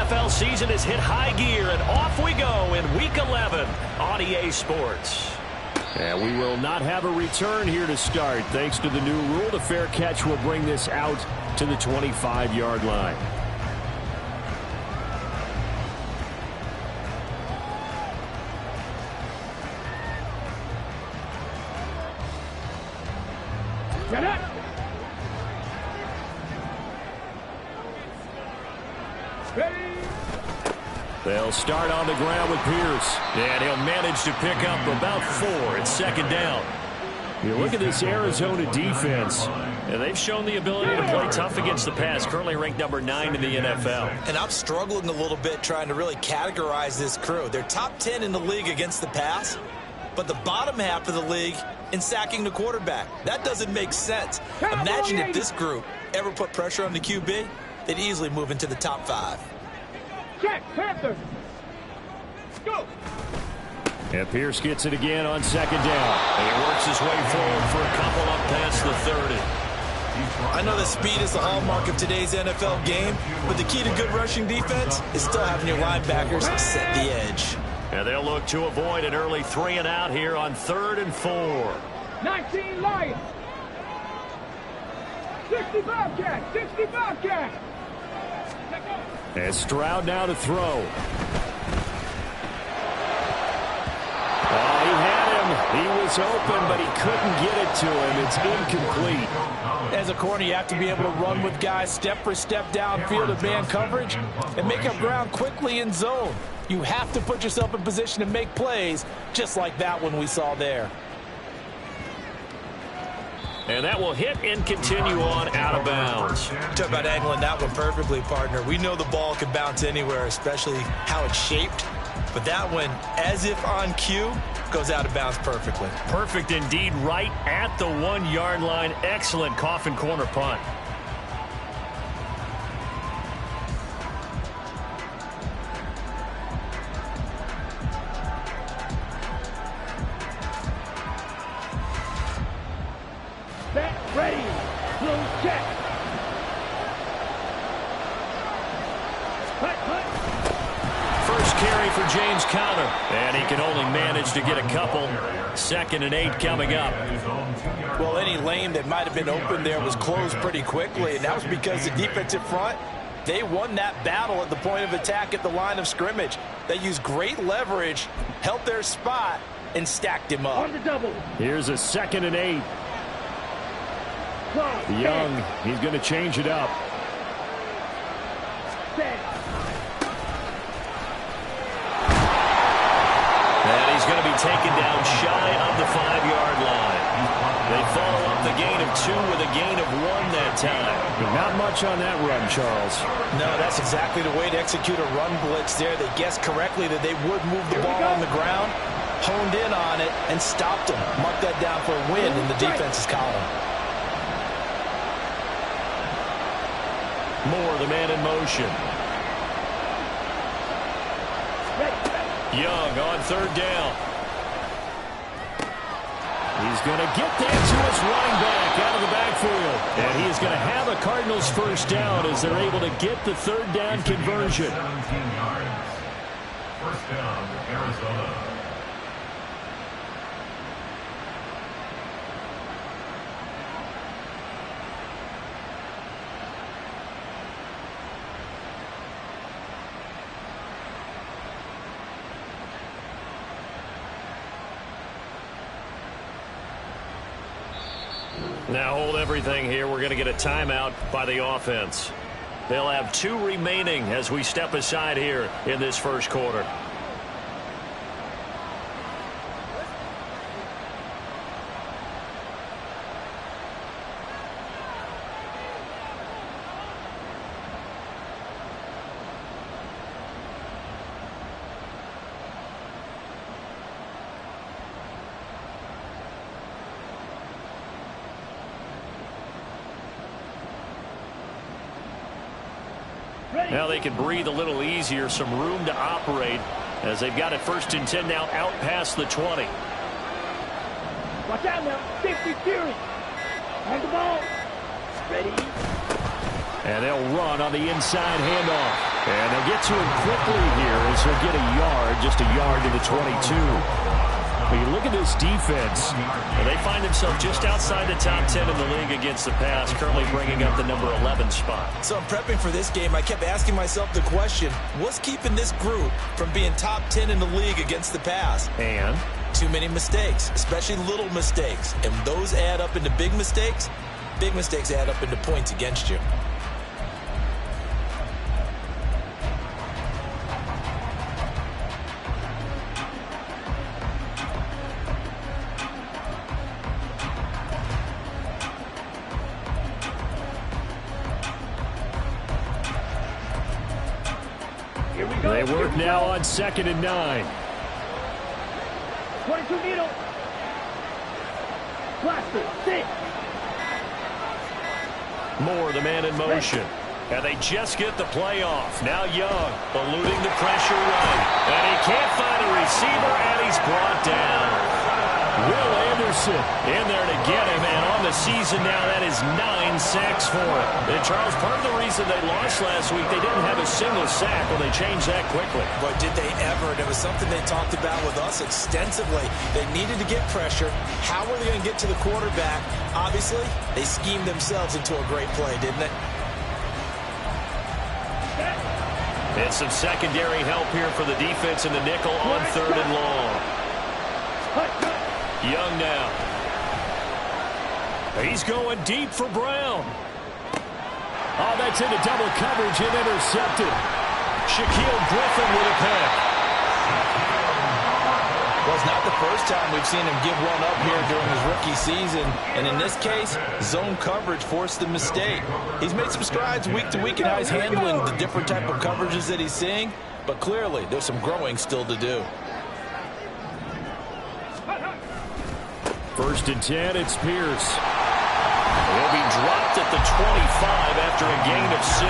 NFL season has hit high gear, and off we go in Week 11 on EA Sports. And we will not have a return here to start. Thanks to the new rule, the fair catch will bring this out to the 25-yard line. Get it! Ready! They'll start on the ground with Pierce. And he'll manage to pick up about 4. It's second down. You look at this Arizona defense, and they've shown the ability to play tough against the pass, currently ranked number 9 in the NFL. And I'm struggling a little bit trying to really categorize this crew. They're top 10 in the league against the pass, but the bottom half of the league in sacking the quarterback. That doesn't make sense. Imagine if this group ever put pressure on the QB, they'd easily move into the top 5. Check, Panther. Go. And Pierce gets it again on second down. And he works his way forward for a couple up past the 30. I know that speed is the hallmark of today's NFL game, but the key to good rushing defense is still having your linebackers set the edge. And they'll look to avoid an early 3 and out here on 3rd and 4. 19 Lions. 60 Bobcat. 60 Bobcat. And Stroud now to throw. Oh, he had him. He was open, but he couldn't get it to him. It's incomplete. As a corner, you have to be able to run with guys step for step downfield of man coverage and make up ground quickly in zone. You have to put yourself in position to make plays, just like that one we saw there. And that will hit and continue on out of bounds. Talk about angling that one perfectly, partner. We know the ball can bounce anywhere, especially how it's shaped. But that one, as if on cue, goes out of bounds perfectly. Perfect indeed, right at the 1-yard line. Excellent coffin corner punt. Set, ready. Blue check. First carry for James Conner. And he can only manage to get a couple. 2nd and 8 coming up. Well, any lane that might have been open there was closed pretty quickly, and that was because the defensive front, they won that battle at the point of attack at the line of scrimmage. They used great leverage, held their spot, and stacked him up. On the double. Here's a 2nd and 8. Young, he's going to change it up. Set. And he's going to be taken down shy of the 5-yard line. They follow up the gain of 2 with a gain of 1 that time. But not much on that run, Charles. No, that's exactly the way to execute a run blitz there. They guessed correctly that they would move the ball on the ground, honed in on it, and stopped them. Mark that down for a win in the defense's column. Moore, the man in motion. Young on 3rd down. He's going to get that to his running back out of the backfield. And he is going to have a Cardinals first down as they're able to get the 3rd down conversion. 17 yards. First down, Arizona. Now hold everything here. We're going to get a timeout by the offense. They'll have 2 remaining as we step aside here in this first quarter. Now they can breathe a little easier, some room to operate as they've got it 1st and 10 now out past the 20. Watch out now. 50 Fury. On the ball. Ready. And they'll run on the inside handoff. And they'll get to him quickly here as he'll get a yard, just a yard to the 22. But you look at this defense. Well, they find themselves just outside the top 10 in the league against the pass, currently bringing up the number 11 spot. So I'm prepping for this game. I kept asking myself the question, what's keeping this group from being top 10 in the league against the pass? And too many mistakes, especially little mistakes. And those add up into big mistakes. Big mistakes add up into points against you. They work now on 2nd and 9. 22 needle. Blaster, 6. Moore, the man in motion. And they just get the play off. Now Young, eluding the pressure right. And he can't find a receiver, and he's brought down. Will Anderson In there to get him, and on the season now, that is 9 sacks for him. And Charles, part of the reason they lost last week, they didn't have a single sack. Well, they changed that quickly. But did they ever? And it was something they talked about with us extensively. They needed to get pressure. How were they going to get to the quarterback? Obviously, they schemed themselves into a great play, didn't they? And some secondary help here for the defense in the nickel on 3rd and long. Young now. He's going deep for Brown. Oh, that's into double coverage and intercepted. Shaquille Griffin with a pick. Well, it's not the first time we've seen him give one up here during his rookie season. And in this case, zone coverage forced the mistake. He's made some strides week to week in how he's handling the different type of coverages that he's seeing. But clearly, there's some growing still to do. 1st and 10, it's Pierce. He'll be dropped at the 25 after a gain of 6.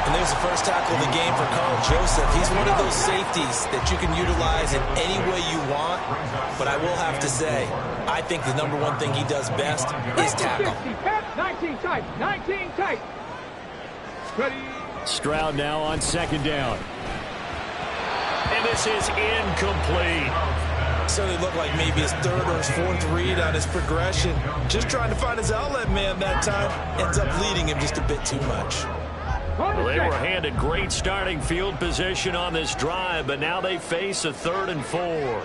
And there's the first tackle of the game for Carl Joseph. He's one of those safeties that you can utilize in any way you want. But I will have to say, I think the number one thing he does best is tackle. 19 tight, 19 tight. Ready. Stroud now on 2nd down. And this is incomplete. Certainly looked like maybe his 3rd or his 4th read on his progression. Just trying to find his outlet man that time. Ends up leading him just a bit too much. Well, they were handed great starting field position on this drive, but now they face a 3rd and 4.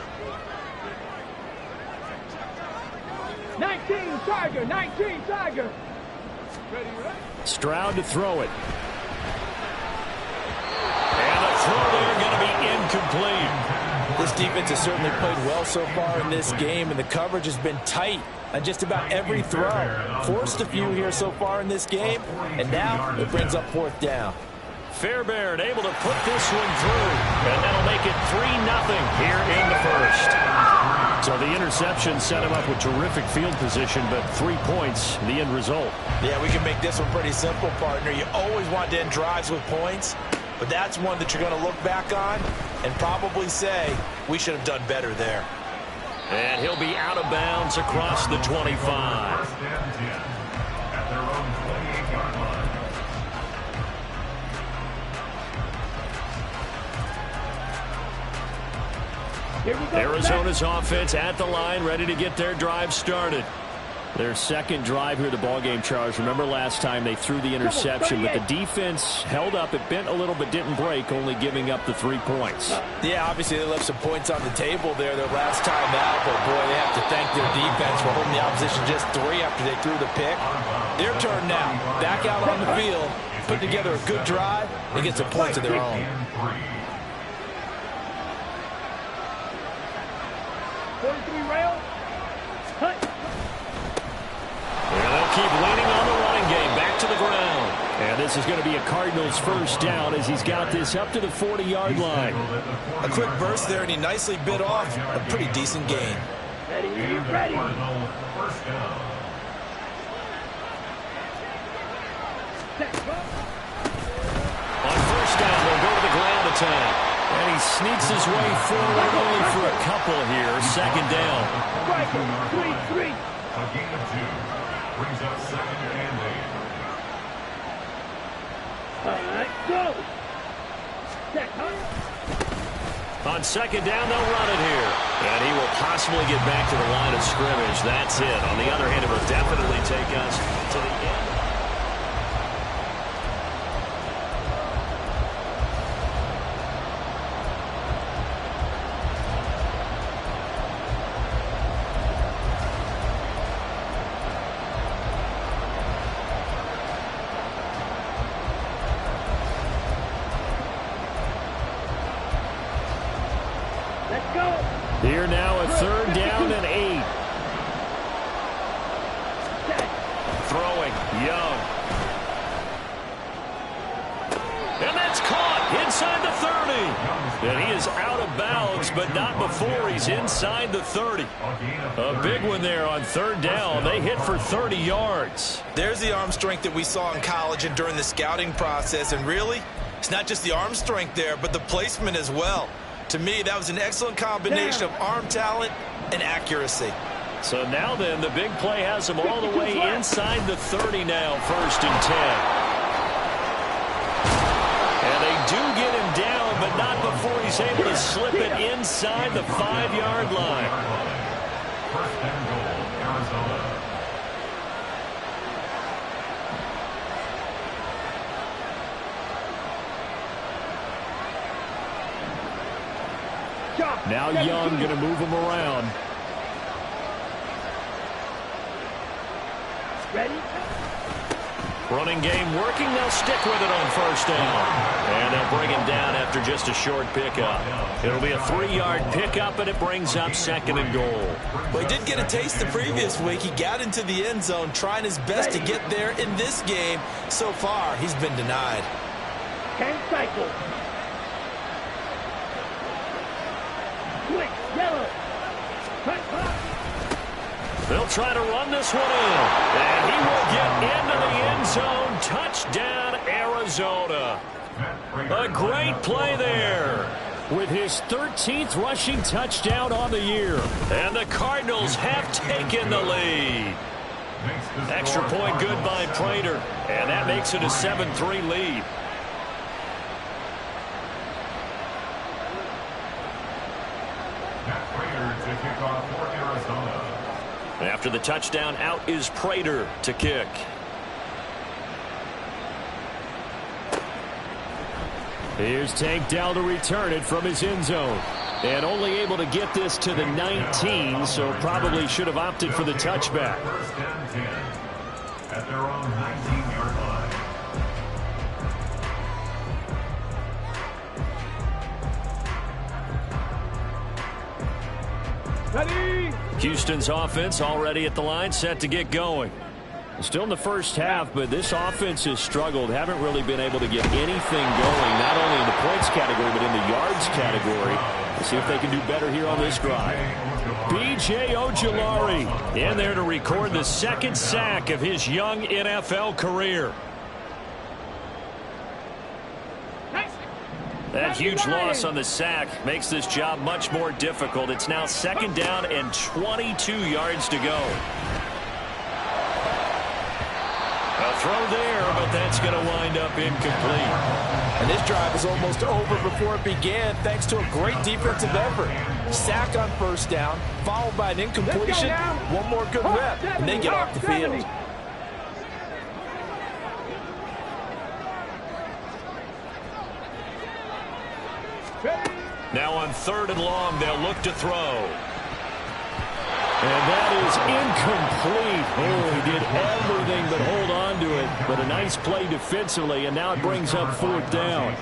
19 Tiger, 19 Tiger. Ready, ready. Stroud to throw it. And the throw there going to be incomplete. This defense has certainly played well so far in this game, and the coverage has been tight on just about every throw. Forced a few here so far in this game, and now it brings up 4th down. Fairbairn able to put this one through, and that'll make it 3-0 here in the 1st. So the interception set him up with terrific field position, but 3 points, the end result. Yeah, we can make this one pretty simple, partner. You always want to end drives with points, but that's one that you're going to look back on and probably say, we should have done better there. And he'll be out of bounds across the 25. At their own 28-yard line. Here we go. Arizona's offense at the line, ready to get their drive started. Their 2nd drive here, the ballgame, Charles. Remember last time they threw the interception, but the defense held up. It bent a little but didn't break, only giving up the 3 points. Yeah, obviously they left some points on the table there their last time out, but boy, they have to thank their defense for holding the opposition just 3 after they threw the pick. Their turn now. Back out on the field, put together a good drive, and get some points of their own. 43 rail. Cut. And they'll keep leaning on the running game. Back to the ground. And this is going to be a Cardinals 1st down as he's got this up to the 40-yard line. A quick burst there, and he nicely bit off a pretty decent gain. Ready, ready. First down. On 1st down, they'll go to the ground attack. And he sneaks his way forward only for a couple here. 2nd down. Striker, 3-3. A gain of 2. Brings up 2nd and 8. All right, go. On second down, they'll run it here. And he will possibly get back to the line of scrimmage. That's it. On the other hand, it will definitely take us to the end. Here now at third down and 8. Throwing, Young. And that's caught inside the 30. And he is out of bounds, but not before he's inside the 30. A big one there on third down. They hit for 30 yards. There's the arm strength that we saw in college and during the scouting process. And really, it's not just the arm strength there, but the placement as well. To me, that was an excellent combination of arm talent and accuracy. So now then, the big play has him all the way inside the 30 now, first and 10. And they do get him down, but not before he's able to slip it inside the 5-yard line. First and goal, Arizona. Now Young going to move him around. Ready? Running game working. They'll stick with it on first down. And they'll bring him down after just a short pickup. It'll be a 3-yard pickup, and it brings up second and goal. Well, he did get a taste the previous week. He got into the end zone trying his best to get there in this game. So far, he's been denied. Can't cycle. Quick, yellow. They'll try to run this one in. And he will get into the end zone. Touchdown, Arizona. A great play there. With his 13th rushing touchdown on the year. And the Cardinals have taken the lead. Extra point good by Prater. And that makes it a 7-3 lead. To kick off for Arizona. After the touchdown, out is Prater to kick. Here's Tank Dell to return it from his end zone. And only able to get this to the 19, so probably should have opted for the touchback. First and 10 at their own 19-yard line. Ready? Houston's offense already at the line, set to get going. Still in the first half, but this offense has struggled. Haven't really been able to get anything going, not only in the points category, but in the yards category. Let's see if they can do better here on this drive. B.J. Ojulari in there to record the second sack of his young NFL career. That huge loss on the sack makes this job much more difficult. It's now second down and 22 yards to go. A throw there, but that's going to wind up incomplete. And this drive is almost over before it began thanks to a great defensive effort. Sack on first down, followed by an incompletion, one more good rep, and they get off the field. Now on third and long, they'll look to throw. And that is incomplete. Oh, he did everything but hold on to it. But a nice play defensively, and now it brings up fourth down.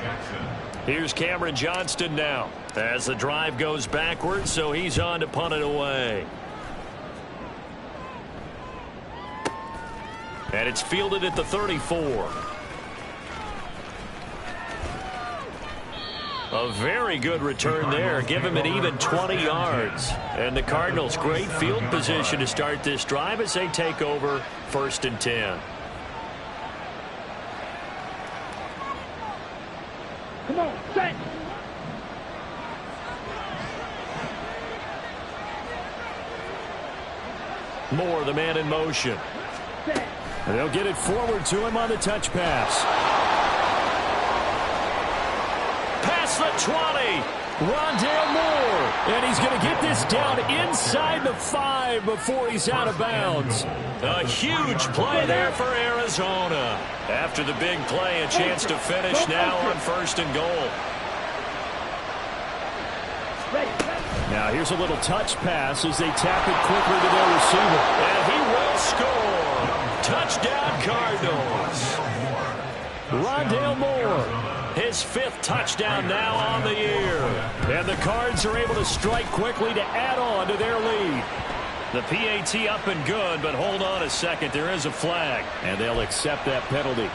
Here's Cameron Johnston now as the drive goes backwards, so he's on to punt it away. And it's fielded at the 34. A very good return there. Give him an even 20 yards. And the Cardinals, great field position to start this drive as they take over first and 10. Come on, set. Moore, the man in motion. Set. And they'll get it forward to him on the touch pass. across the 20. Rondale Moore, and he's going to get this down inside the 5 before he's out of bounds. A huge play there for Arizona. After the big play, a chance to finish now on 1st and goal. Now here's a little touch pass as they tap it quickly to their receiver. And he will score. Touchdown Cardinals. Rondale Moore. His 5th touchdown now on the year. And the Cards are able to strike quickly to add on to their lead. The PAT up and good, but hold on a second. There is a flag. And they'll accept that penalty.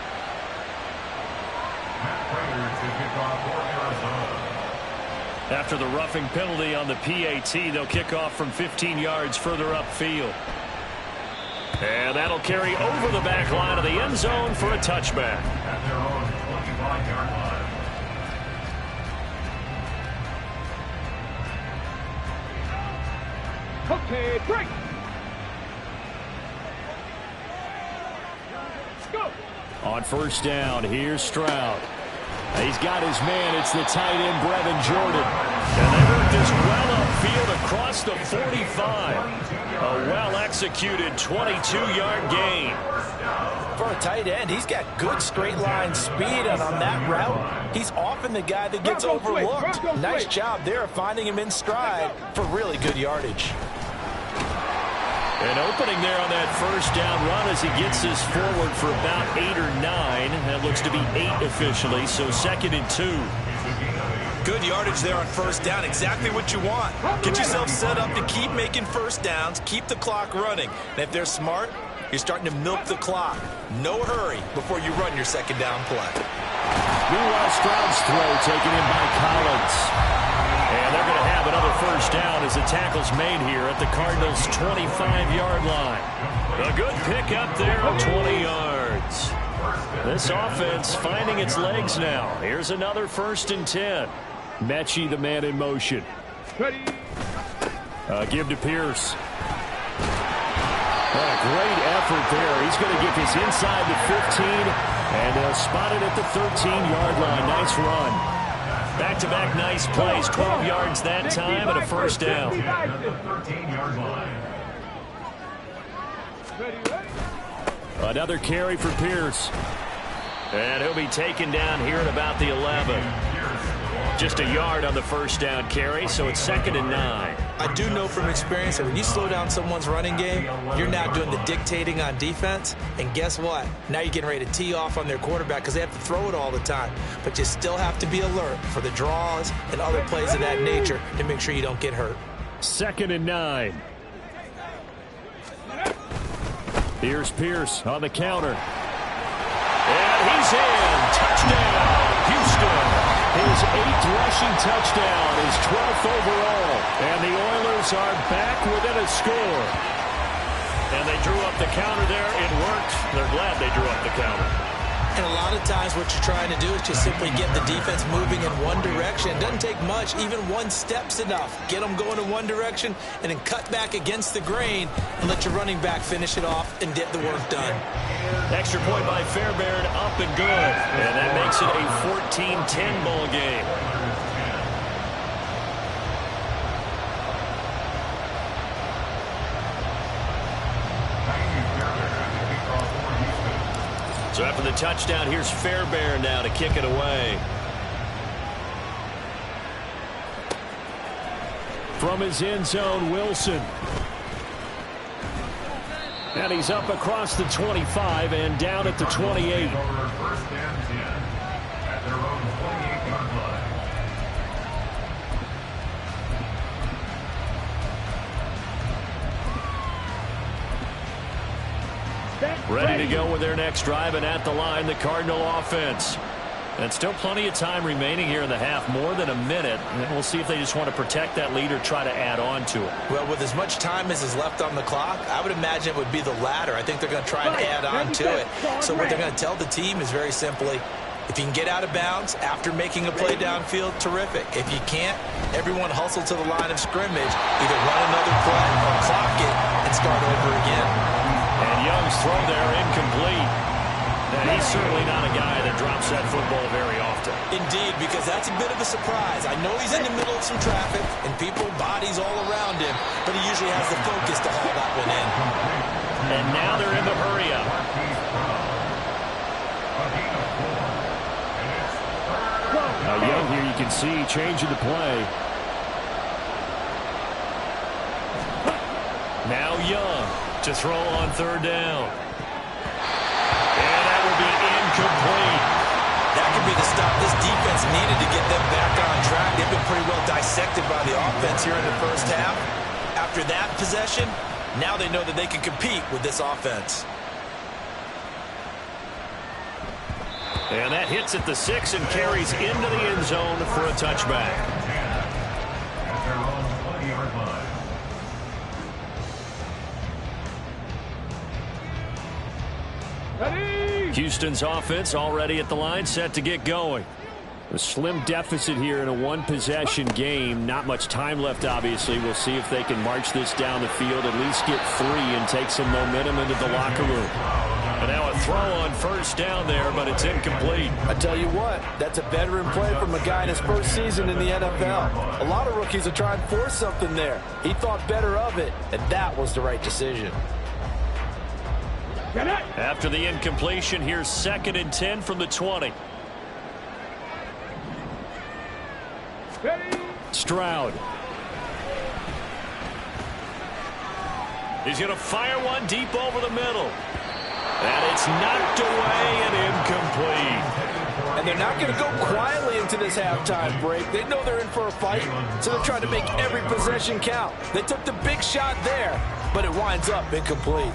After the roughing penalty on the PAT, they'll kick off from 15 yards further upfield. And that'll carry over the back line of the end zone for a touchback. At their own 25-yard line. Okay, break. Go. On 1st down, here's Stroud. He's got his man. It's the tight end, Brevin Jordan. And they work this well upfield across the 45. A well-executed 22-yard gain. For a tight end, he's got good straight-line speed, and on that route, he's often the guy that gets overlooked. Nice job there of finding him in stride for really good yardage. An opening there on that 1st down run as he gets this forward for about 8 or 9. That looks to be 8 officially, so 2nd and 2. Good yardage there on 1st down. Exactly what you want. Get yourself set up to keep making 1st downs, keep the clock running. And if they're smart, you're starting to milk the clock. No hurry before you run your 2nd down play. Meanwhile, Stroud's throw taken in by Collins. And they're going to have another 1st down as the tackle's made here at the Cardinals' 25-yard line. A good pickup there of 20 yards. This offense finding its legs now. Here's another 1st and 10. Mechie, the man in motion. Ready. Give to Pierce. Great effort there. He's going to get this inside the 15, and they'll spot it at the 13-yard line. Nice run. Back-to-back nice plays. 12 yards that time and a 1st down. 13-yard line. Another carry for Pierce. And he'll be taken down here at about the 11. Just a yard on the 1st down carry, so it's 2nd and 9. I do know from experience that when you slow down someone's running game, you're now doing the dictating on defense. And guess what? Now you're getting ready to tee off on their quarterback because they have to throw it all the time. But you still have to be alert for the draws and other plays of that nature to make sure you don't get hurt. 2nd and 9. Here's Pierce on the counter. And he's in. Touchdown, Houston. His 8th rushing touchdown, his 12th overall. And the Oilers are back within a score. And they drew up the counter there. It worked. They're glad they drew up the counter. And a lot of times what you're trying to do is just simply get the defense moving in one direction. It doesn't take much. Even one step's enough. Get them going in one direction and then cut back against the grain and let your running back finish it off and get the work done. Extra point by Fairbairn, up and good. And that makes it a 14-10 ball game. So after the touchdown, here's Fairbairn now to kick it away. From his end zone, Wilson. And he's up across the 25 and down at the 28. 1st and 10 at their own 28-yard line. Ready to go with their next drive, and at the line, the Cardinal offense. And still plenty of time remaining here in the half, more than a minute. And we'll see if they just want to protect that lead or try to add on to it. Well, with as much time as is left on the clock, I would imagine it would be the latter. I think they're going to try and add on to it. So what they're going to tell the team is very simply, if you can get out of bounds after making a play downfield, terrific. If you can't, everyone hustle to the line of scrimmage, either run another play or clock it and start over again. And Young's throw there incomplete. And he's certainly not a guy that drops that football very often. missed him. Indeed, because that's a bit of a surprise. I know he's in the middle of some traffic and people, bodies all around him, but he usually has the focus to haul that one in. And now they're in the hurry-up. Now Young here, you can see changing the play. Now Young to throw on third down. And that will be incomplete. That could be the stop this defense needed to get them back on track. They've been pretty well dissected by the offense here in the first half. After that possession, now they know that they can compete with this offense. And that hits at the 6 and carries into the end zone for a touchback. At their own 20-yard line. Ready? Houston's offense already at the line, set to get going. A slim deficit here in a one-possession game. Not much time left, obviously. We'll see if they can march this down the field, at least get 3 and take some momentum into the locker room. And now a throw on first down there, but it's incomplete. I tell you what, that's a veteran play from a guy in his first season in the NFL. A lot of rookies are trying to force something there. He thought better of it, and that was the right decision. After the incompletion, here's 2nd and 10 from the 20. Ready? Stroud. He's going to fire one deep over the middle. And it's knocked away and incomplete. And they're not going to go quietly into this halftime break. They know they're in for a fight, so they're trying to make every possession count. They took the big shot there, but it winds up incomplete.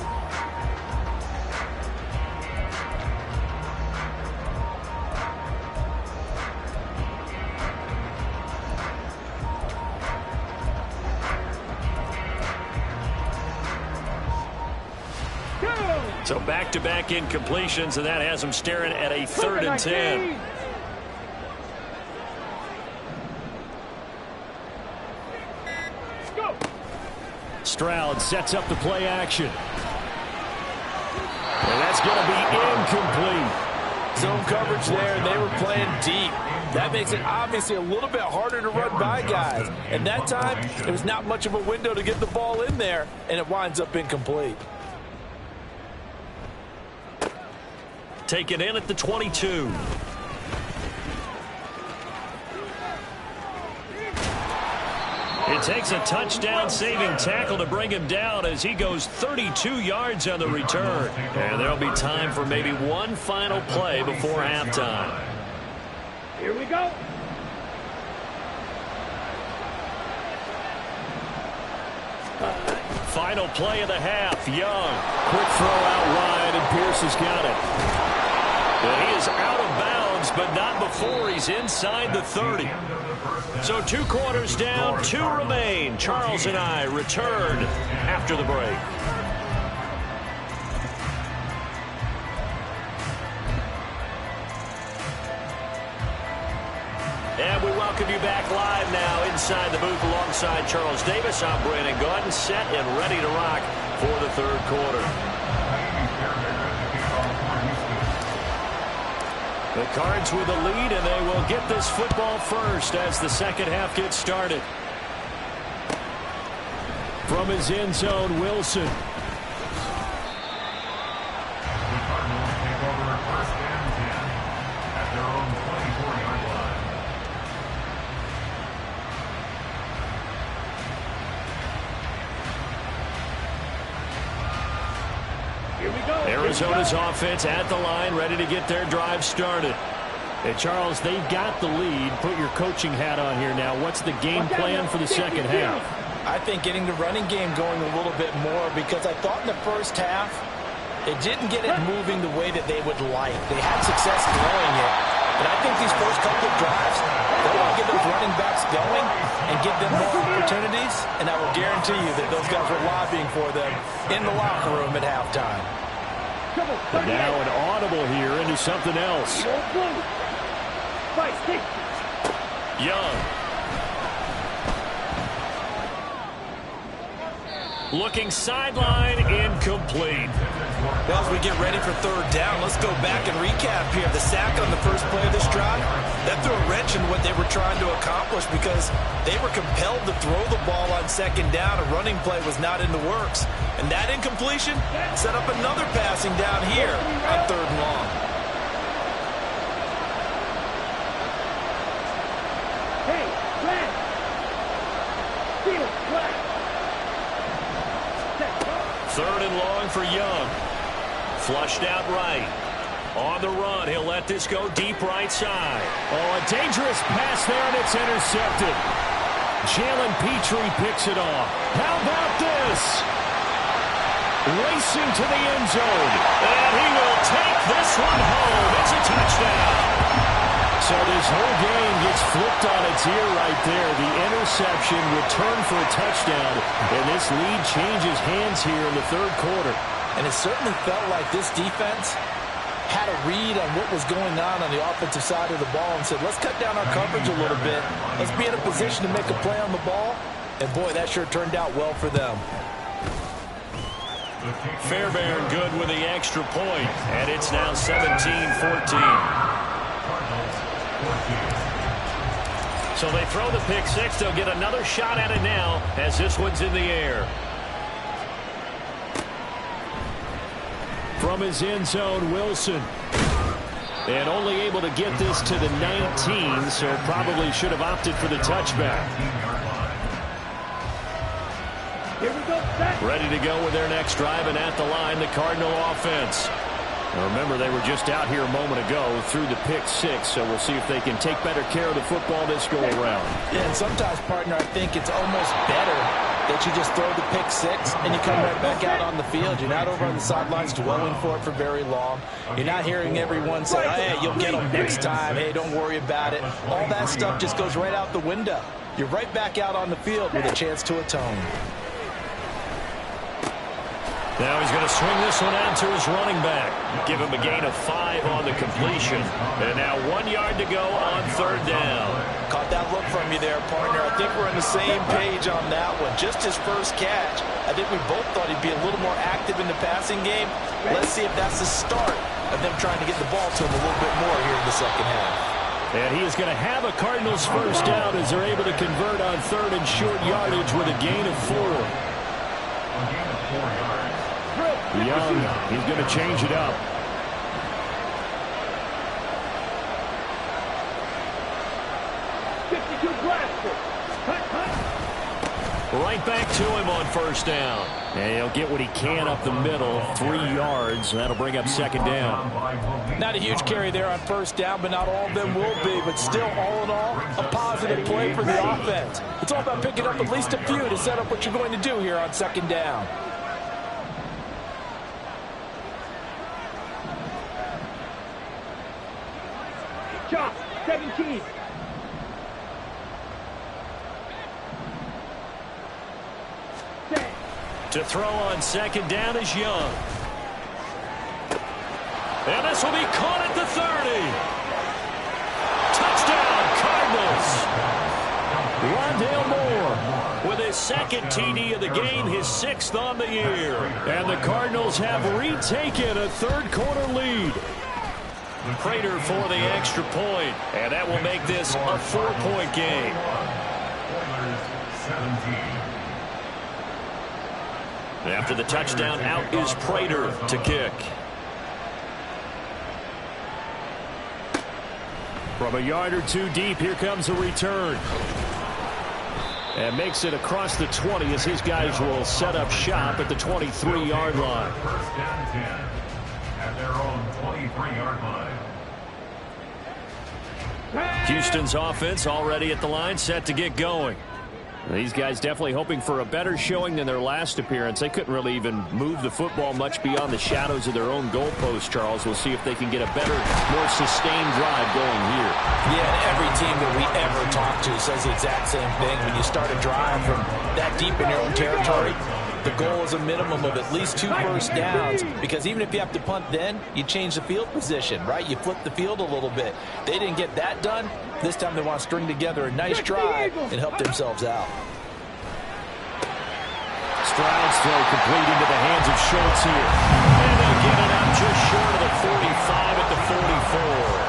So back-to-back incompletions, and that has them staring at a 3rd and 10. Go. Stroud sets up the play action. And that's going to be incomplete. Zone coverage there, and they were playing deep. That makes it obviously a little bit harder to run by guys. And that time, there was not much of a window to get the ball in there, and it winds up incomplete. Taken in at the 22. It takes a touchdown-saving tackle to bring him down as he goes 32 yards on the return. And there'll be time for maybe one final play before halftime. Here we go. Final play of the half. Young. Quick throw out wide, and Pierce has got it. And he is out of bounds, but not before he's inside the 30. So 2 quarters down, 2 remain. Charles and I return after the break. And we welcome you back live now inside the booth alongside Charles Davis. I'm Brandon Gaudin, set and ready to rock for the 3rd quarter. The Cards with a lead, and they will get this football first as the 2nd half gets started. From his end zone, Wilson. The Cardinals take over 1st and 10 at their own 24-yard line. Here we go. Arizona's offense at the line, ready to get their drive started. And Charles, they've got the lead. Put your coaching hat on here now. What's the game plan for the 2nd half? I think getting the running game going a little bit more, because I thought in the first half, it didn't get it moving the way that they would like. They had success throwing it. But I think these first couple of drives, they want to get those running backs going and give them more opportunities. And I will guarantee you that those guys were lobbying for them in the locker room at halftime. And now an audible here into something else. Young. Looking sideline, incomplete. Well, as we get ready for 3rd down, let's go back and recap here. The sack on the first play of this drive, a wrench in what they were trying to accomplish because they were compelled to throw the ball on second down. A running play was not in the works. And that incompletion set up another passing down here on third and long. Hey, flag. Field flag. Third and long for Young. Flushed out right. On the run, he'll let this go deep right side. Oh, a dangerous pass there, and it's intercepted. Jalen Petrie picks it off. How about this? Racing to the end zone. And he will take this one home. It's a touchdown. So this whole game gets flipped on its ear right there. The interception returned for a touchdown, and this lead changes hands here in the third quarter. And it certainly felt like this defense had a read on what was going on the offensive side of the ball and said, let's cut down our coverage a little bit. Let's be in a position to make a play on the ball. And, boy, that sure turned out well for them. Fairbairn good with the extra point, and it's now 17-14. So they throw the pick six. They'll get another shot at it now as this one's in the air. From his end zone, Wilson. And only able to get this to the 19, so probably should have opted for the touchback. Here we go, set. Ready to go with their next drive, and at the line, the Cardinal offense. Now remember, they were just out here a moment ago through the pick six, so we'll see if they can take better care of the football this go-around. Yeah, and sometimes, partner, I think it's almost better that you just throw the pick six and you come right back out on the field. You're not over on the sidelines dwelling for it for very long. You're not hearing everyone say, hey, you'll get them next time. Hey, don't worry about it. All that stuff just goes right out the window. You're right back out on the field with a chance to atone. Now he's going to swing this one out to his running back. Give him a gain of 5 on the completion. And now 1 yard to go on third down. Caught that look from you there, partner. I think we're on the same page on that one. Just his first catch. I think we both thought he'd be a little more active in the passing game. Let's see if that's the start of them trying to get the ball to him a little bit more here in the second half. And he is going to have a Cardinals first down as they're able to convert on third and short yardage with a gain of 4. Young, he's going to change it up. Right back to him on first down. And he'll get what he can up the middle, 3 yards. That'll bring up second down. Not a huge carry there on first down, but not all of them will be. But still, all in all, a positive play for the offense. It's all about picking up at least a few to set up what you're going to do here on second down. Chop, 17. To throw on second down is Young. And this will be caught at the 30. Touchdown, Cardinals. Rondale Moore with his second TD of the game, his 6th on the year. And the Cardinals have retaken a third quarter lead. Prater for the extra point, and that will make this a 4-point game. After the touchdown, out is Prater to kick. From a yard or two deep, here comes a return. And makes it across the 20 as his guys will set up shop at the 23-yard line. First down 10 at their own 23-yard line. Houston's offense already at the line, set to get going. These guys definitely hoping for a better showing than their last appearance. They couldn't really even move the football much beyond the shadows of their own goalpost, Charles. We'll see if they can get a better, more sustained drive going here. Yeah, and every team that we ever talk to says the exact same thing. When you start a drive from that deep in your own territory, the goal is a minimum of at least 2 first downs, because even if you have to punt then, you change the field position, right? You flip the field a little bit. They didn't get that done. This time they want to string together a nice drive and help themselves out. Stroud's throw complete into the hands of Schultz here. And they'll get it out just short of the 45 at the 44.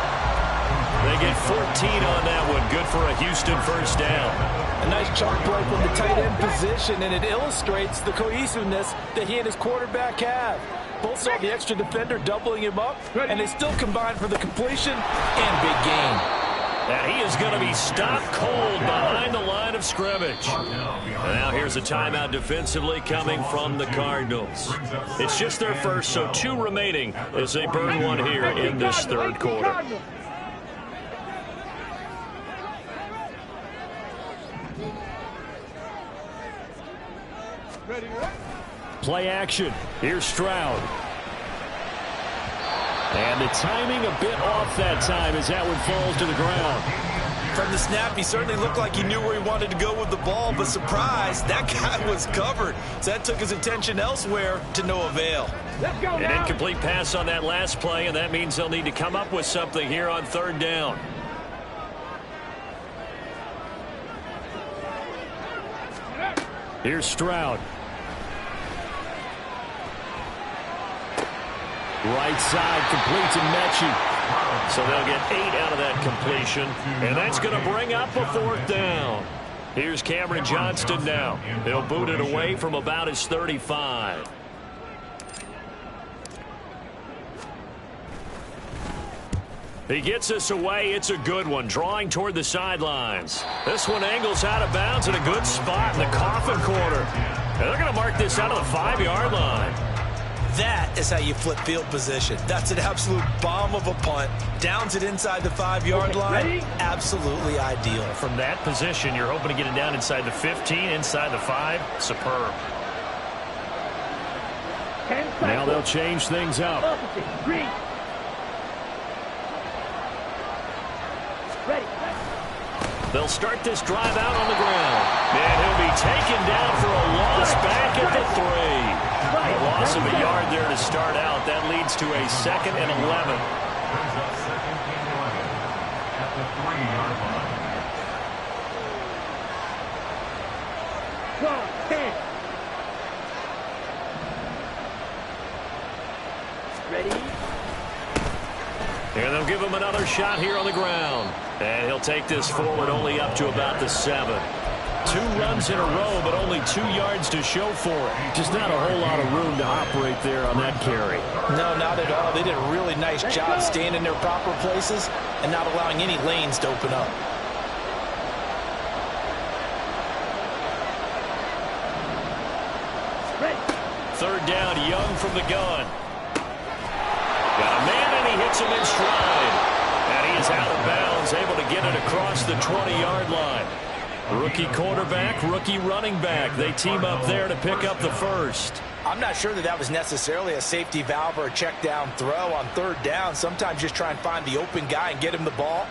They get on that one. Good for a Houston first down. A nice chunk play from the tight end position, and it illustrates the cohesiveness that he and his quarterback have. Both saw the extra defender doubling him up, and they still combined for the completion and big gain. And he is going to be stopped cold behind the line of scrimmage. And now here's a timeout defensively coming from the Cardinals. It's just their first, so 2 remaining as they burn one here in this third quarter. Play action. Here's Stroud. And the timing a bit off that time as that one falls to the ground. From the snap, he certainly looked like he knew where he wanted to go with the ball, but surprise, that guy was covered. So that took his attention elsewhere to no avail. An incomplete pass on that last play, and that means they'll need to come up with something here on third down. Here's Stroud. Right side complete to Mechie. So they'll get 8 out of that completion. And that's going to bring up a 4th down. Here's Cameron Johnston now. He'll boot it away from about his 35. He gets us away. It's a good one. Drawing toward the sidelines. This one angles out of bounds in a good spot in the coffin corner. And they're going to mark this out of the 5-yard line. That is how you flip field position. That's an absolute bomb of a punt. Downs it inside the 5-yard line. Absolutely ideal. From that position, you're hoping to get it down inside the 15, inside the 5. Superb. Now they'll change things up. They'll start this drive out on the ground. And he'll be taken down for a loss back at the 3. A loss of a yard there to start out. That leads to a 2nd and 11. At the 3-yard line. 12, 10. Ready? And they'll give him another shot here on the ground. And he'll take this forward only up to about the 7. 2 runs in a row, but only 2 yards to show for it. Just not a whole lot of room to operate there on that carry. No, not at all. They did a really nice job staying in their proper places and not allowing any lanes to open up. Third down, Young from the gun. Got a man, and he hits him in stride. And he is out of bounds, able to get it across the 20-yard line. Rookie quarterback, rookie running back. They team up there to pick up the first. I'm not sure that was necessarily a safety valve or a check down throw on third down. Sometimes just try and find the open guy and get him the ball.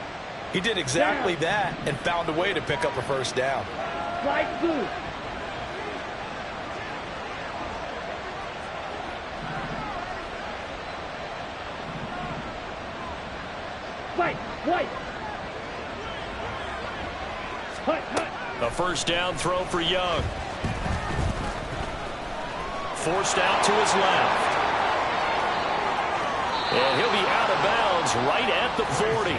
He did exactly that and found a way to pick up a first down. Right through. White. A first down throw for Young. Forced out to his left. And he'll be out of bounds right at the 40.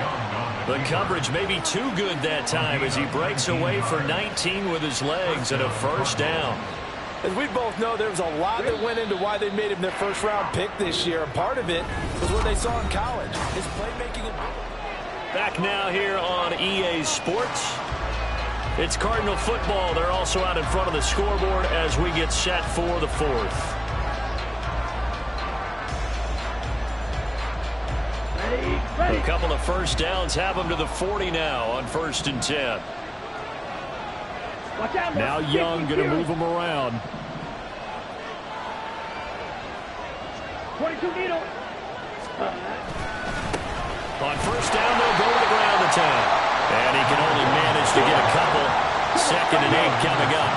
The coverage may be too good that time as he breaks away for 19 with his legs and a first down. As we both know, there was a lot that went into why they made him their first-round pick this year. And part of it was what they saw in college, his playmaking. Back now here on EA Sports. It's Cardinal football. They're also out in front of the scoreboard as we get set for the 4th. A couple of first downs have them to the 40 now on 1st and 10. Now Young going to move them around. 22 needle. On first down, they'll go to the ground attack. And he can only manage to get a couple. 2nd and 8 coming up.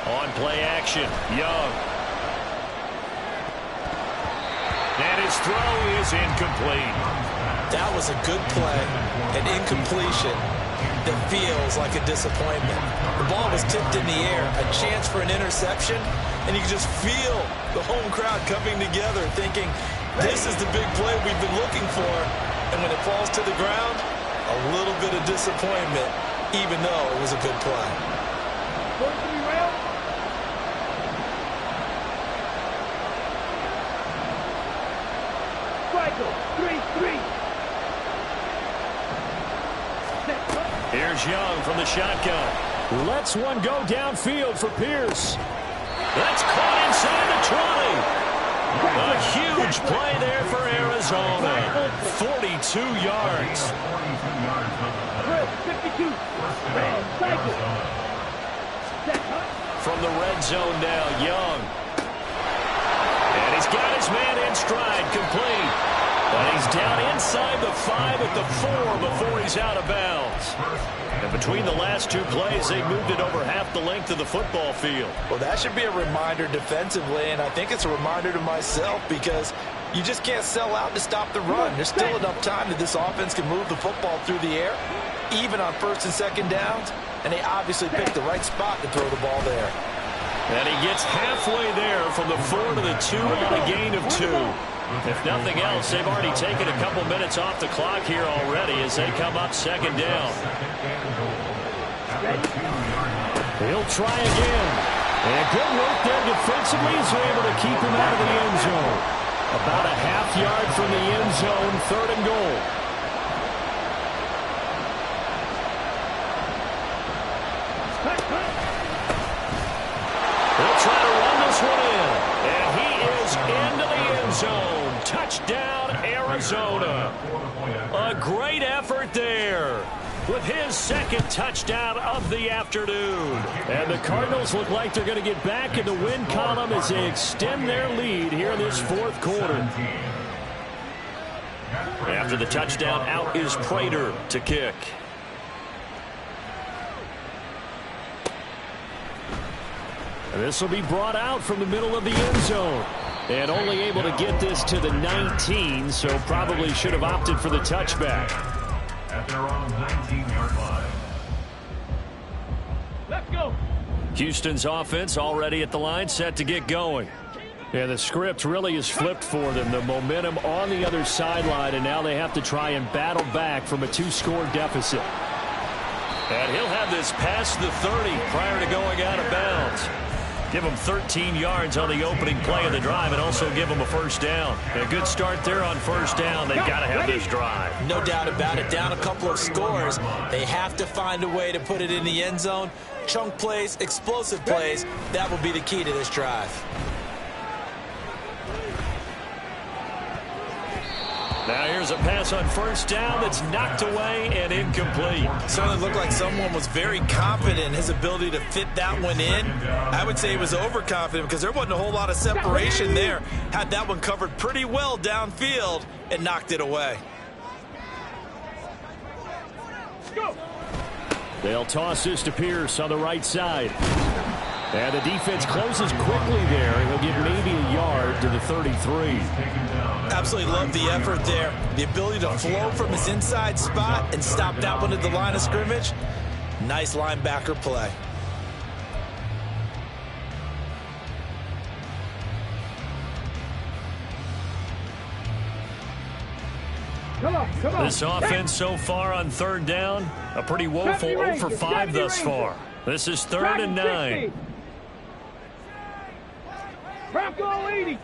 On play action, Young. And his throw is incomplete. That was a good play, an incompletion. that feels like a disappointment. The ball was tipped in the air, a chance for an interception, and you can just feel the home crowd coming together thinking, this is the big play we've been looking for. And when it falls to the ground, a little bit of disappointment, even though it was a good play. First 3 rounds. Cycle 3-3. Here's Young from the shotgun. Lets one go downfield for Pierce. That's caught inside the 20. A huge play there for Arizona. 42 yards. Chris, 52. Cycle. From the red zone now, Young. And he's got his man in stride, complete. But he's down inside the 5 at the 4 before he's out of bounds. And between the last 2 plays, they moved it over half the length of the football field. Well, that should be a reminder defensively, and I think it's a reminder to myself because you just can't sell out to stop the run. There's still enough time that this offense can move the football through the air, even on 1st and 2nd downs, and they obviously picked the right spot to throw the ball there. And he gets halfway there from the 4 to the 2 on a gain of 2. If nothing else, they've already taken a couple minutes off the clock here already as they come up 2nd down. He'll try again. And good work there defensively as they're able to keep him out of the end zone. About a half yard from the end zone, 3rd and goal. They'll try to run this one in. And he is into the end zone. Touchdown, Arizona. A great effort there with his 2nd touchdown of the afternoon. And the Cardinals look like they're going to get back in the win column as they extend their lead here in this 4th quarter. After the touchdown, out is Prater to kick. And this will be brought out from the middle of the end zone. And only able to get this to the 19, so probably should have opted for the touchback. At their own 19-yard line. Let's go. Houston's offense already at the line, set to get going. And the script really is flipped for them. The momentum on the other sideline, and now they have to try and battle back from a 2-score deficit. And he'll have this past the 30 prior to going out of bounds. Give them 13 yards on the opening play of the drive and also give them a 1st down. A good start there on 1st down. They've got to have this drive. No doubt about it. Down a couple of scores. They have to find a way to put it in the end zone. Chunk plays, explosive plays. That will be the key to this drive. Now here's a pass on 1st down that's knocked away and incomplete. Certainly looked like someone was very confident in his ability to fit that one in. I would say he was overconfident because there wasn't a whole lot of separation there. Had that one covered pretty well downfield and knocked it away. Go. They'll toss this to Pierce on the right side. And the defense closes quickly there. He'll get maybe a yard to the 33. Absolutely love the effort there. The ability to flow from his inside spot and stop that one at the line of scrimmage. Nice linebacker play. Come on. This offense so far on 3rd down, a pretty woeful 0 for 5 thus far. This is 3rd and 9. Bronco 80.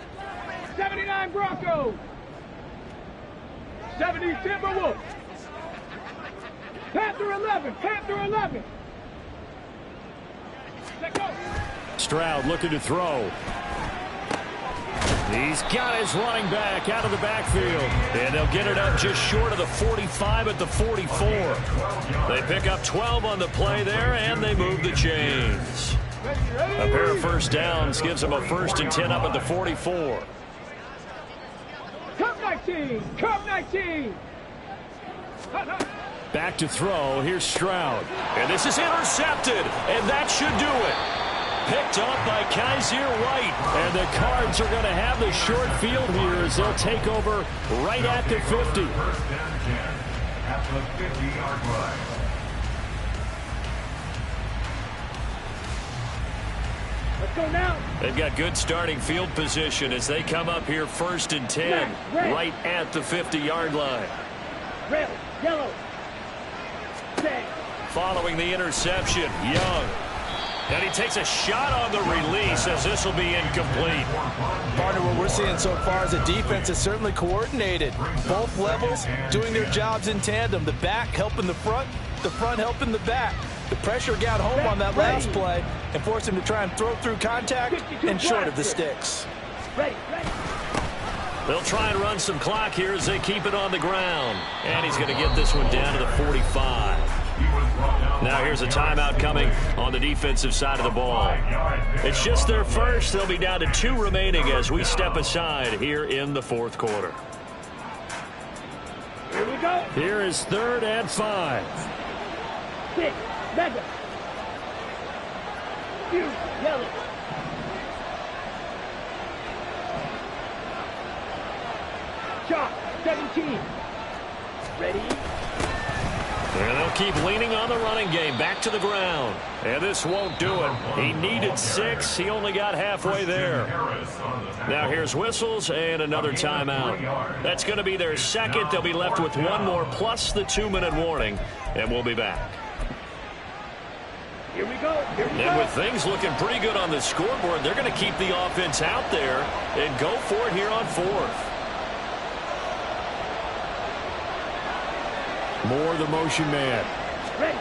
79 Broncos. 70 Timberwolves. Panther 11. Panther 11. Let go. Stroud looking to throw. He's got his running back out of the backfield. And they'll get it up just short of the 45 at the 44. They pick up 12 on the play there, and they move the chains. A pair of 1st downs gives them a 1st and 10 up at the 44. Cup 19. Cup 19. Back to throw. Here's Stroud. And this is intercepted, and that should do it. Picked up by Kaiser White. And the Cards are going to have the short field here as they'll take over right at the 50. 1st and 10 at the 50-yard line. Go now. They've got good starting field position as they come up here 1st and 10, right at the 50-yard line. Red, yellow. Set. Following the interception, Young. And he takes a shot on the release as this will be incomplete. Partner, what we're seeing so far is a defense is certainly coordinated. Both levels doing their jobs in tandem. The back helping the front helping the back. The pressure got home on that last play and forced him to try and throw through contact and short of the sticks. Ready. They'll try and run some clock here as they keep it on the ground. And he's going to get this one down to the 45. Now here's a timeout coming on the defensive side of the ball. It's just their first. They'll be down to 2 remaining as we step aside here in the 4th quarter. Here we go. Here is 3rd and 5. 6, mega. Huge, yellow. Shot, 17. Ready. And they'll keep leaning on the running game. Back to the ground. And this won't do it. He needed 6. He only got halfway there. Now here's whistles and another timeout. That's going to be their second. They'll be left with 1 more plus the 2-minute warning. And we'll be back. Here we go. And with things looking pretty good on the scoreboard, they're going to keep the offense out there and go for it here on 4th. Moore, the motion man. Ready.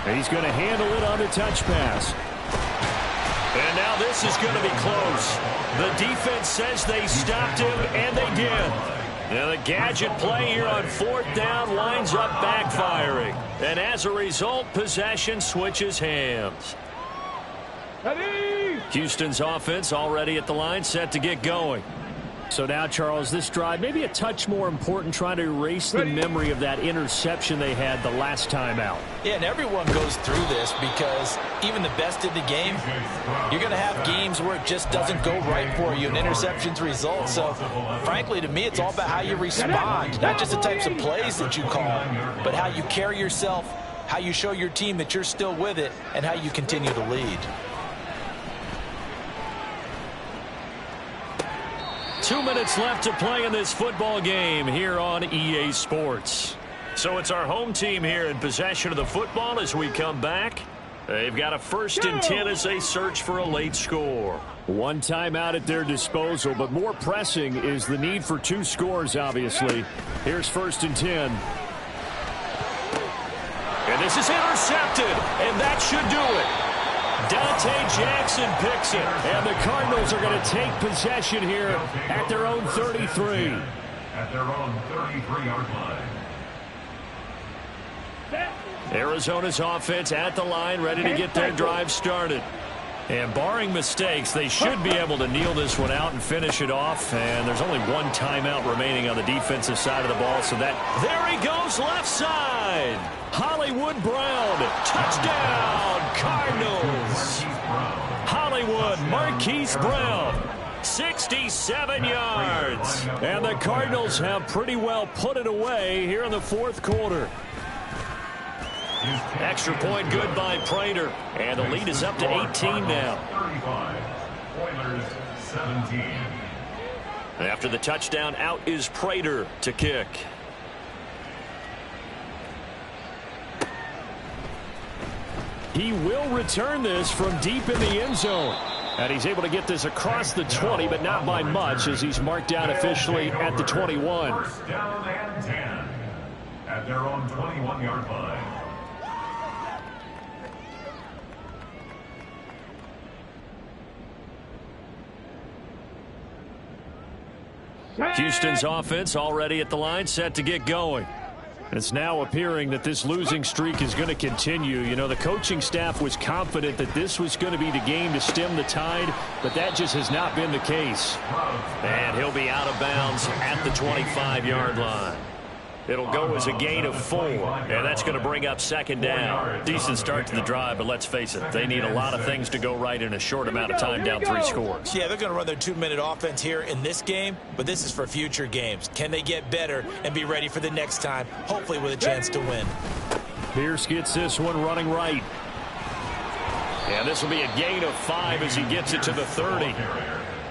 And he's going to handle it on the touch pass. And now this is going to be close. The defense says they stopped him, and they did. Now the gadget play here on 4th down winds up backfiring. And as a result, possession switches hands. Ready. Houston's offense already at the line, set to get going. So now, Charles, this drive maybe a touch more important, trying to erase the memory of that interception they had the last time out. Yeah, and everyone goes through this because even the best in the game, you're going to have games where it just doesn't go right for you, and interceptions result. So, frankly, to me, it's all about how you respond, not just the types of plays that you call, but how you carry yourself, how you show your team that you're still with it, and how you continue to lead. 2 minutes left to play in this football game here on EA Sports. So it's our home team here in possession of the football as we come back. They've got a 1st and 10 as they search for a late score. 1 timeout at their disposal, but more pressing is the need for 2 scores, obviously. Here's 1st and 10. And this is intercepted, and that should do it. Dante Jackson picks it. And the Cardinals are going to take possession here at their own 33. At their own 33-yard line. Arizona's offense at the line, ready to get their drive started. And barring mistakes, they should be able to kneel this one out and finish it off. And there's only 1 timeout remaining on the defensive side of the ball. So that, there he goes, left side. Hollywood Brown, touchdown, Cardinals. Hollywood Marquise Brown, 67 yards. And the Cardinals have pretty well put it away here in the 4th quarter. Extra point good by Prater. And the lead is up to 18 now. 35. Oilers 17. After the touchdown, out is Prater to kick. He will return this from deep in the end zone. And he's able to get this across the 20, but not by much, as he's marked down officially at the 21. 1st down and 10 at their own 21-yard line. Houston's offense already at the line, set to get going. It's now appearing that this losing streak is going to continue. You know, the coaching staff was confident that this was going to be the game to stem the tide, but that just has not been the case. And he'll be out of bounds at the 25-yard line. It'll go as a gain of 4, and that's going to bring up 2nd down. Decent start to the drive, but let's face it, they need a lot of things to go right in a short amount of time, down 3 scores. Yeah, they're going to run their 2-minute offense here in this game, but this is for future games. Can they get better and be ready for the next time, hopefully with a chance to win? Pierce gets this one running right. And this will be a gain of 5 as he gets it to the 30.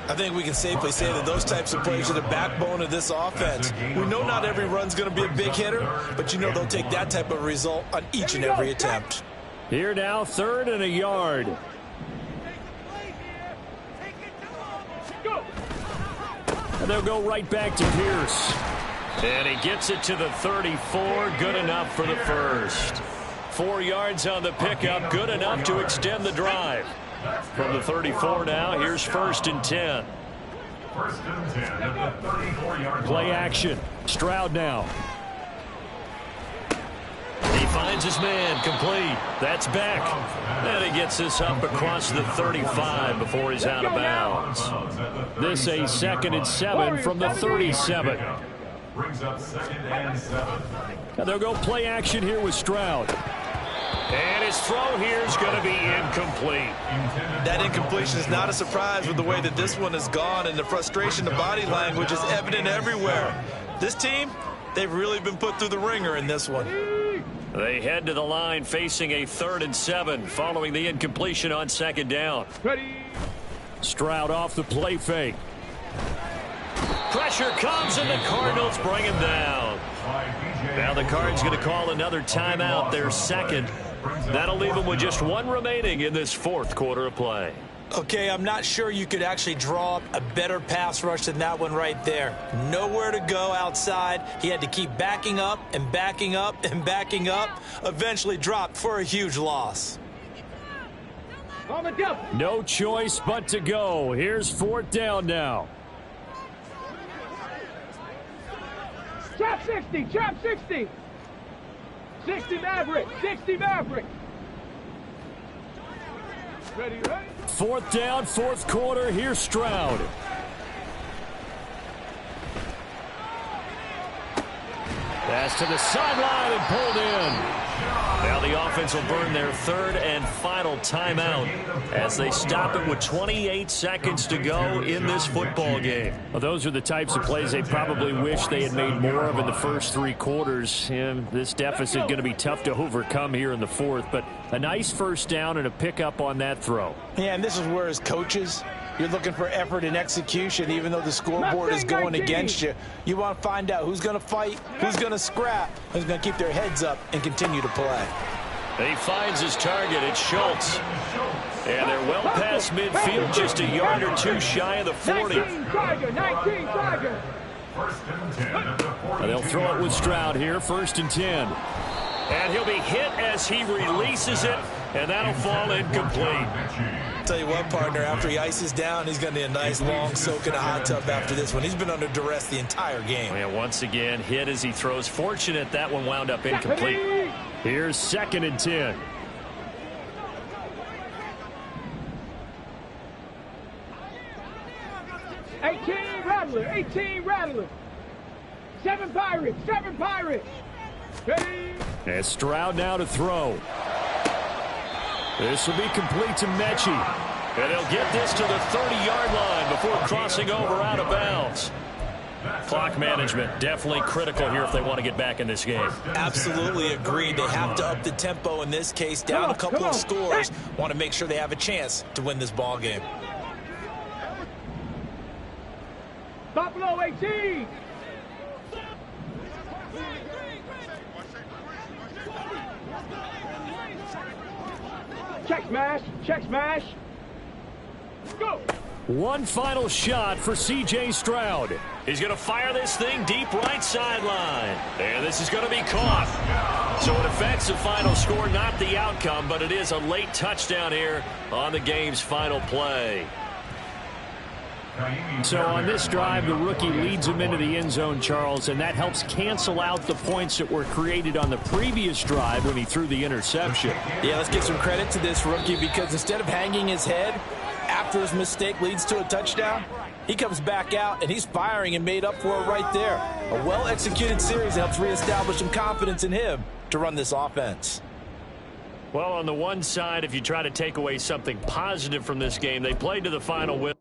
I think we can safely say that those types of plays are the backbone of this offense. We know not every run's going to be a big hitter, but you know they'll take that type of result on each and every attempt. Here now, 3rd and a yard. And they'll go right back to Pierce. And he gets it to the 34. Good enough for the first. 4 yards on the pickup. Good enough to extend the drive. From the 34 now, here's 1st and 10. 1st and 10 at the 34-yard line. Play action. Stroud now. He finds his man, complete. That's Beck. And he gets this up across the 35 before he's out of bounds. This a 2nd and 7 from the 37. Brings up 2nd and 7. And they'll go play action here with Stroud. And his throw here is going to be incomplete. That incompletion is not a surprise with the way that this one has gone, and the frustration, the body language is evident everywhere. This team, they've really been put through the ringer in this one. They head to the line facing a 3rd and 7 following the incompletion on 2nd down. Ready. Stroud off the play fake. Pressure comes and the Cardinals bring him down. Now the Cards going to call another timeout, their 2nd. That'll leave them with just 1 remaining in this 4th quarter of play. Okay, I'm not sure you could actually draw up a better pass rush than that one right there. Nowhere to go outside. He had to keep backing up and backing up and backing up. Eventually dropped for a huge loss. On the double. No choice but to go. Here's 4th down now. Trap 60. Trap 60. 60 Maverick. 60 Maverick. Ready, ready. 4th down, 4th quarter. Here's Stroud. Pass to the sideline and pulled in. Now the offense will burn their 3rd and final timeout as they stop it with 28 seconds to go in this football game. Well, those are the types of plays they probably wish they had made more of in the first 3 quarters. And this deficit going to be tough to overcome here in the 4th. But a nice 1st down and a pickup on that throw. Yeah, and this is where as coaches, you're looking for effort and execution, even though the scoreboard is going against you. You want to find out who's going to fight, who's going to scrap, who's going to keep their heads up and continue to play. He finds his target. It's Schultz. And they're well past midfield, just a yard or 2 shy of the 40. 19 Tiger. 19 Tiger. 1st and 10 at the 40. And they'll throw it with Stroud here, 1st and 10. And he'll be hit as he releases it, and that'll fall incomplete. Tell you what, partner, after he ices down, he's going to need a nice long soak in a hot tub after this one. He's been under duress the entire game. And once again, hit as he throws. Fortunate that one wound up incomplete. Here's 2nd and 10. Rattler. 18 Rattler. 7 Pirates. 7 Pirates. Ready. And Stroud now to throw. This will be complete to Mechie. And he'll get this to the 30-yard line before crossing over out of bounds. Clock management definitely critical here if they want to get back in this game. Absolutely agreed. They have to up the tempo in this case, down a couple of scores. Want to make sure they have a chance to win this ball game. Buffalo 18. Check smash. Check smash. Go. One final shot for C.J. Stroud. He's going to fire this thing deep right sideline. And this is going to be caught. So it affects the final score, not the outcome, but it is a late touchdown here on the game's final play. So on this drive, the rookie leads him into the end zone, Charles, and that helps cancel out the points that were created on the previous drive when he threw the interception. Yeah, let's give some credit to this rookie because instead of hanging his head after his mistake leads to a touchdown, he comes back out and he's firing and made up for it right there. A well-executed series helps reestablish some confidence in him to run this offense. Well, on the one side, if you try to take away something positive from this game, they played to the final whistle.